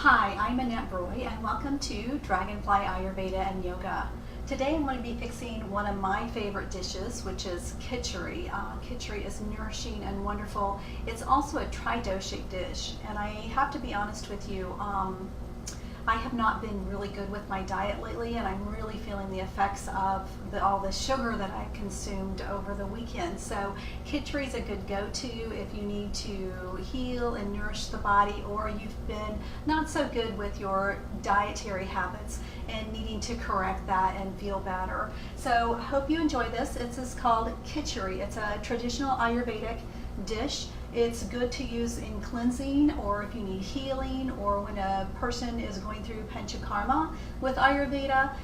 Hi, I'm Annette Broy and welcome to Dragonfly Ayurveda and Yoga. Today I'm going to be fixing one of my favorite dishes, which is Kitchari. Kitchari is nourishing and wonderful. It's also a tridoshic dish, and I have to be honest with you, I have not been really good with my diet lately, and I'm really feeling the effects of all the sugar that I consumed over the weekend. So Kitchari is a good go-to if you need to heal and nourish the body, or you've been not so good with your dietary habits and needing to correct that and feel better. So hope you enjoy this. It's called Kitchari. It's a traditional Ayurvedic dish. It's good to use in cleansing, or if you need healing, or when a person is going through panchakarma with Ayurveda.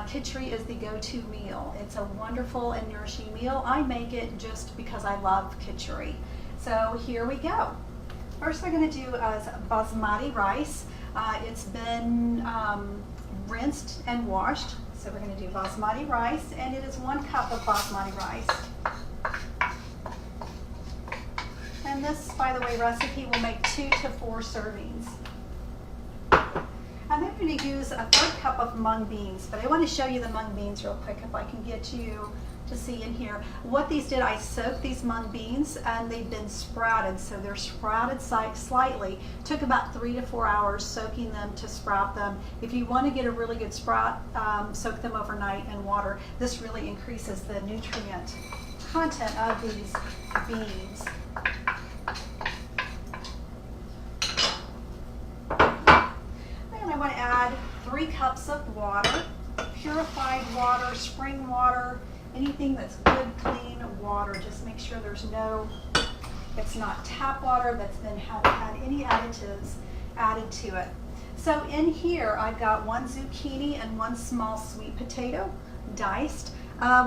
Kitchari is the go-to meal. It's a wonderful and nourishing meal. I make it just because I love Kitchari. So here we go. First we're going to do is Basmati rice. It's been rinsed and washed. So we're going to do Basmati rice, and it is 1 cup of Basmati rice. And this, by the way, recipe will make 2 to 4 servings. And then I'm going to use a 1/3 cup of mung beans, but I want to show you the mung beans real quick if I can get you to see in here. What these did, I soaked these mung beans and they've been sprouted, so they're sprouted slightly. Took about 3 to 4 hours soaking them to sprout them. If you want to get a really good sprout, soak them overnight in water. This really increases the nutrient content of these beans. I want to add 3 cups of water, purified water, spring water, anything that's good, clean water. Just make sure it's not tap water that's been had any additives added to it. So in here I've got 1 zucchini and 1 small sweet potato diced.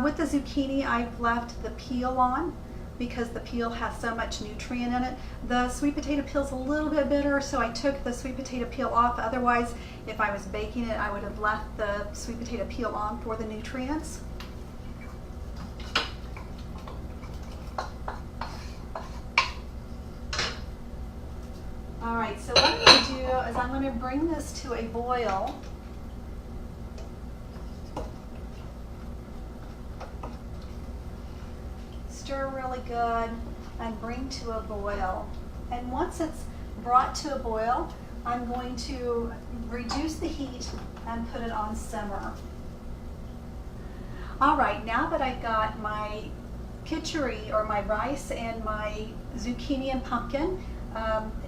With the zucchini I've left the peel on, because the peel has so much nutrient in it. The sweet potato peel's a little bit bitter, so I took the sweet potato peel off. Otherwise, if I was baking it, I would have left the sweet potato peel on for the nutrients. All right, so what I'm going to do is I'm going to bring this to a boil. Stir really good and bring to a boil. And once it's brought to a boil, I'm going to reduce the heat and put it on simmer. All right, now that I've got my kitchari, or my rice, and my zucchini and pumpkin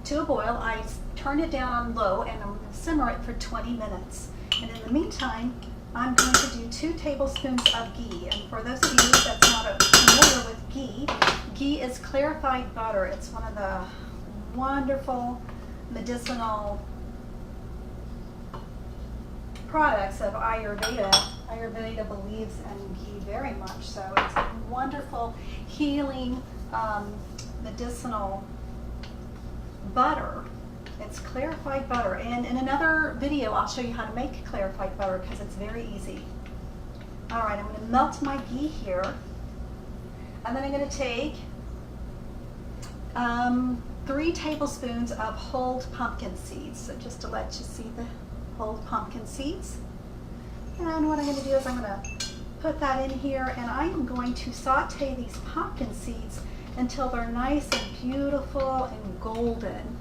to a boil, I turn it down on low and I'm going to simmer it for 20 minutes. And in the meantime, I'm going to do 2 tablespoons of ghee. And for those of you that's not familiar with ghee, ghee is clarified butter. It's one of the wonderful medicinal products of Ayurveda. Ayurveda believes in ghee very much, so it's a wonderful healing medicinal butter. It's clarified butter, and in another video I'll show you how to make clarified butter because it's very easy. All right, I'm going to melt my ghee here, and then I'm going to take 3 tablespoons of whole pumpkin seeds. So just to let you see the whole pumpkin seeds. And what I'm going to do is I'm going to put that in here, and I am going to saute these pumpkin seeds until they're nice and beautiful and golden.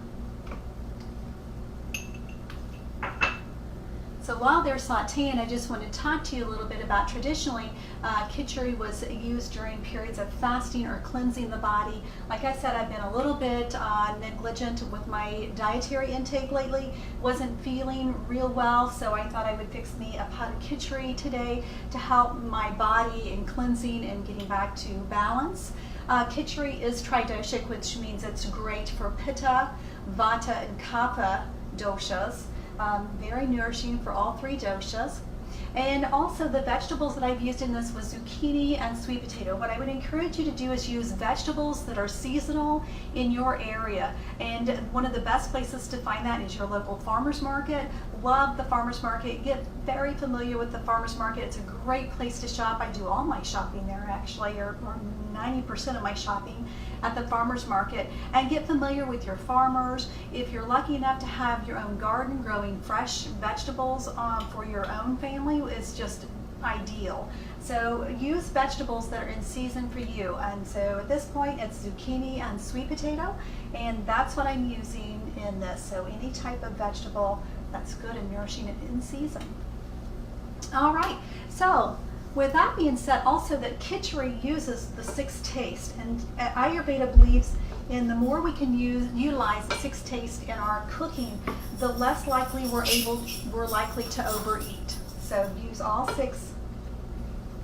So while they're sauteing, I just want to talk to you a little bit about traditionally, Kitchari was used during periods of fasting or cleansing the body. Like I said, I've been a little bit negligent with my dietary intake lately. Wasn't feeling real well, so I thought I would fix me a pot of Kitchari today to help my body in cleansing and getting back to balance. Kitchari is tridoshic, which means it's great for Pitta, Vata, and Kapha doshas. Very nourishing for all 3 doshas. And also the vegetables that I've used in this was zucchini and sweet potato. What I would encourage you to do is use vegetables that are seasonal in your area. And one of the best places to find that is your local farmer's market. Love the farmer's market. Get very familiar with the farmer's market. It's a great place to shop. I do all my shopping there actually, or 90% of my shopping. at the farmer's market and get familiar with your farmers. If you're lucky enough to have your own garden growing fresh vegetables for your own family, it's just ideal. So use vegetables that are in season for you. And so at this point it's zucchini and sweet potato, and that's what I'm using in this. So any type of vegetable that's good and nourishing and in season. All right, so with that being said, also that Kitchari uses the 6 tastes, and Ayurveda believes in the more we can utilize the 6 tastes in our cooking, the less likely we're likely to overeat. So use all 6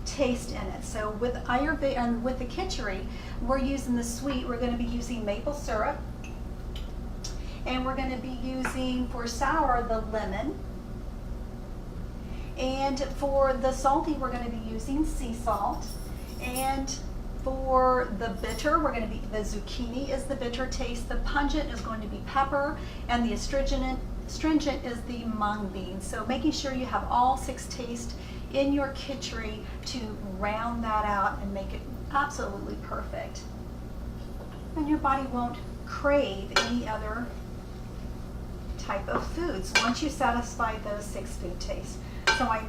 tastes in it. So with Ayurveda and with the Kitchari, we're using the sweet. We're going to be using maple syrup, and we're going to be using for sour the lemon. And for the salty, we're going to be using sea salt. And for the bitter, we're going to be, the zucchini is the bitter taste. The pungent is going to be pepper. And the astringent is the mung bean. So making sure you have all 6 tastes in your Kitchari to round that out and make it absolutely perfect. And your body won't crave any other type of foods once you satisfy those 6 food tastes. So I'm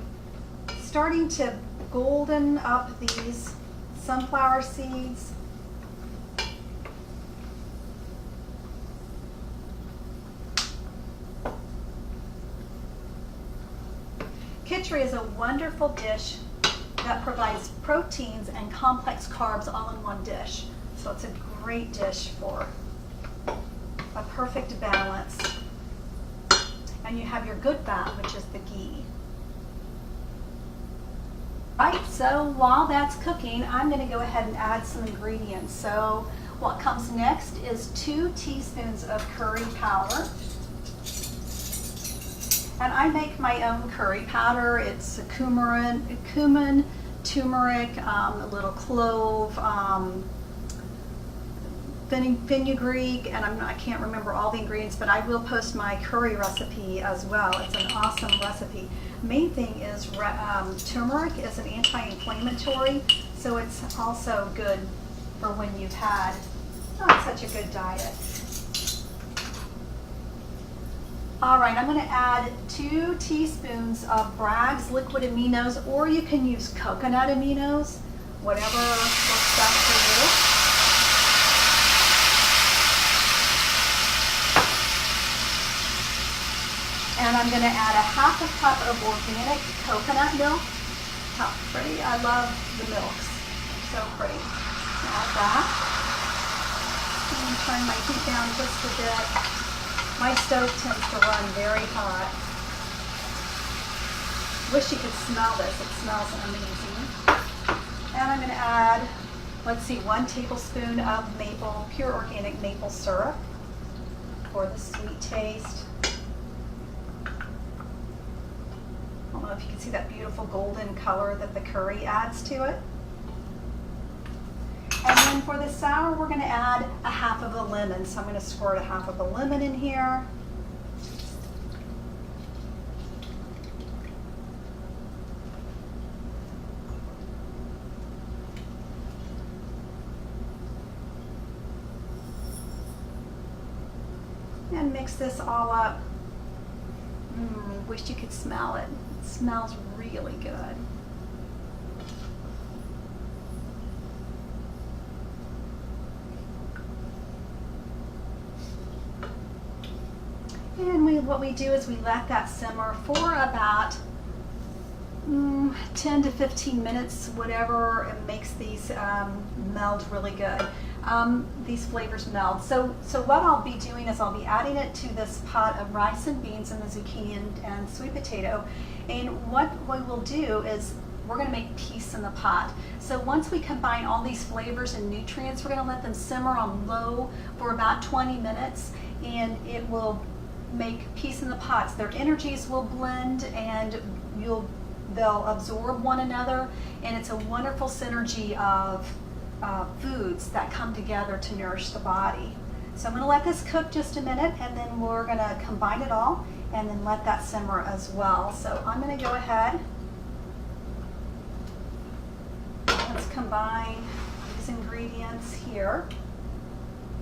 starting to golden up these sunflower seeds. Kitchari is a wonderful dish that provides proteins and complex carbs all in one dish. So it's a great dish for a perfect balance. And you have your good fat, which is the ghee. Right, so while that's cooking, I'm going to go ahead and add some ingredients. So what comes next is 2 teaspoons of curry powder. And I make my own curry powder. It's cumin, turmeric, a little clove, fenugreek, and I can't remember all the ingredients, but I will post my curry recipe as well. It's an awesome recipe. Main thing is turmeric is an anti-inflammatory, so it's also good for when you've had not such a good diet. All right, I'm going to add 2 teaspoons of Bragg's liquid aminos, or you can use coconut aminos, whatever works best for you. And I'm going to add a half a cup of organic coconut milk. How pretty. I love the milks. They're so pretty. Add that. And turn my heat down just a bit. My stove tends to run very hot. Wish you could smell this. It smells amazing. And I'm going to add, let's see, 1 tablespoon of pure organic maple syrup for the sweet taste. I don't know if you can see that beautiful golden color that the curry adds to it. And then for the sour, we're going to add a half of a lemon. So I'm going to squirt a half of a lemon in here. And mix this all up. Wish you could smell it. It smells really good. And what we do is we let that simmer for about 10 to 15 minutes, whatever, and makes these meld really good. These flavors meld. So what I'll be doing is I'll be adding it to this pot of rice and beans and the zucchini and sweet potato. And what we will do is we're going to make peace in the pot. So once we combine all these flavors and nutrients, we're going to let them simmer on low for about 20 minutes, and it will make peace in the pots. Their energies will blend, and they'll absorb one another, and it's a wonderful synergy of foods that come together to nourish the body. So I'm going to let this cook just a minute, and then we're going to combine it all and then let that simmer as well. So I'm going to go ahead. Let's combine these ingredients here.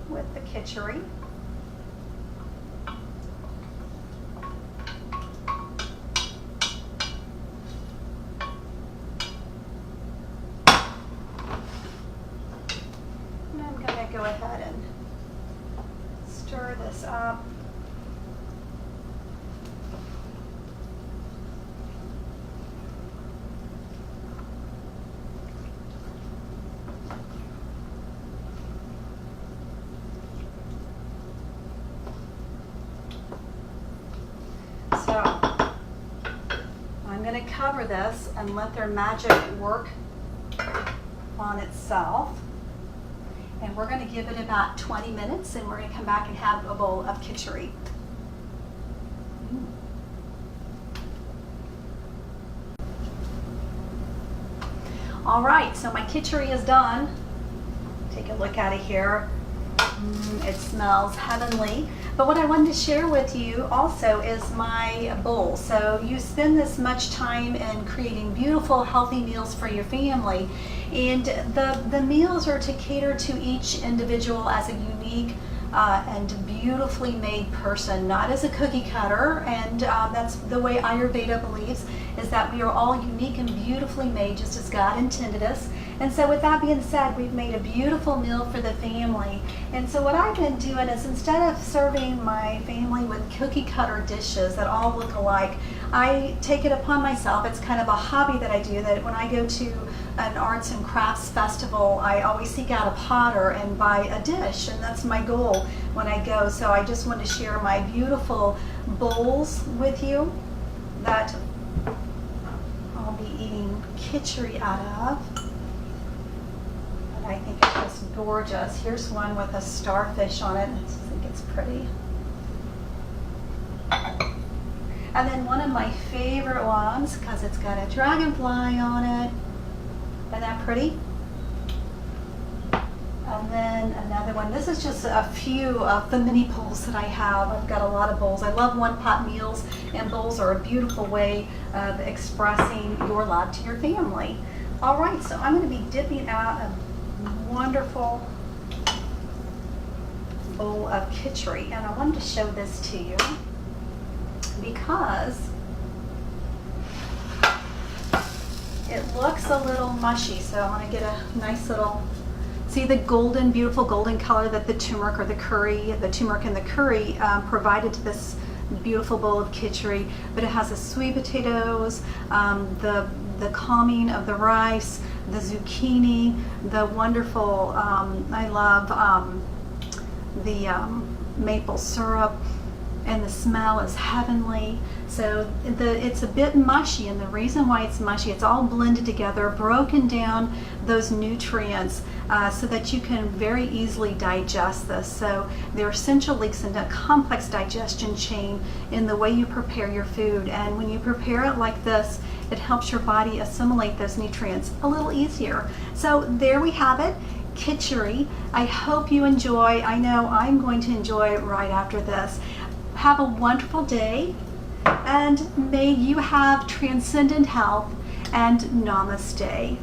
with the kitchari. And I'm going to go ahead and stir this up. So I'm going to cover this and let their magic work on itself. And we're going to give it about 20 minutes and we're going to come back and have a bowl of kitchari. All right, so my kitchari is done. Take a look at it here. It smells heavenly. But what I wanted to share with you also is my bowl. So you spend this much time in creating beautiful, healthy meals for your family. And the meals are to cater to each individual as a unique and beautifully made person, not as a cookie cutter. And that's the way Ayurveda believes, is that we are all unique and beautifully made just as God intended us. And so with that being said, we've made a beautiful meal for the family. And so what I've been doing is, instead of serving my family with cookie cutter dishes that all look alike, I take it upon myself. It's kind of a hobby that I do, that when I go to an arts and crafts festival, I always seek out a potter and buy a dish, and that's my goal when I go. So I just want to share my beautiful bowls with you that I'll be eating kitchari out of. And I think it's just gorgeous. Here's one with a starfish on it. I just think it's pretty. And then one of my favorite ones, because it's got a dragonfly on it. Isn't that pretty? And then another one. This is just a few of the mini bowls that I have. I've got a lot of bowls. I love one-pot meals, and bowls are a beautiful way of expressing your love to your family. All right, so I'm going to be dipping out a wonderful bowl of kitchari, and I wanted to show this to you because it looks a little mushy. So I'm going to get a nice little, see the golden, beautiful golden color that the turmeric or the curry, the turmeric and the curry provided to this beautiful bowl of kitchari. But it has the sweet potatoes, the calming of the rice, the zucchini, the wonderful, I love the maple syrup, and the smell is heavenly. So it's a bit mushy, and the reason why it's mushy, it's all blended together, broken down those nutrients so that you can very easily digest this. So there are essential links in a complex digestion chain in the way you prepare your food, and when you prepare it like this, it helps your body assimilate those nutrients a little easier. So there we have it, kitchari. I hope you enjoy. I know I'm going to enjoy it right after this. Have a wonderful day, and may you have transcendent health, and namaste.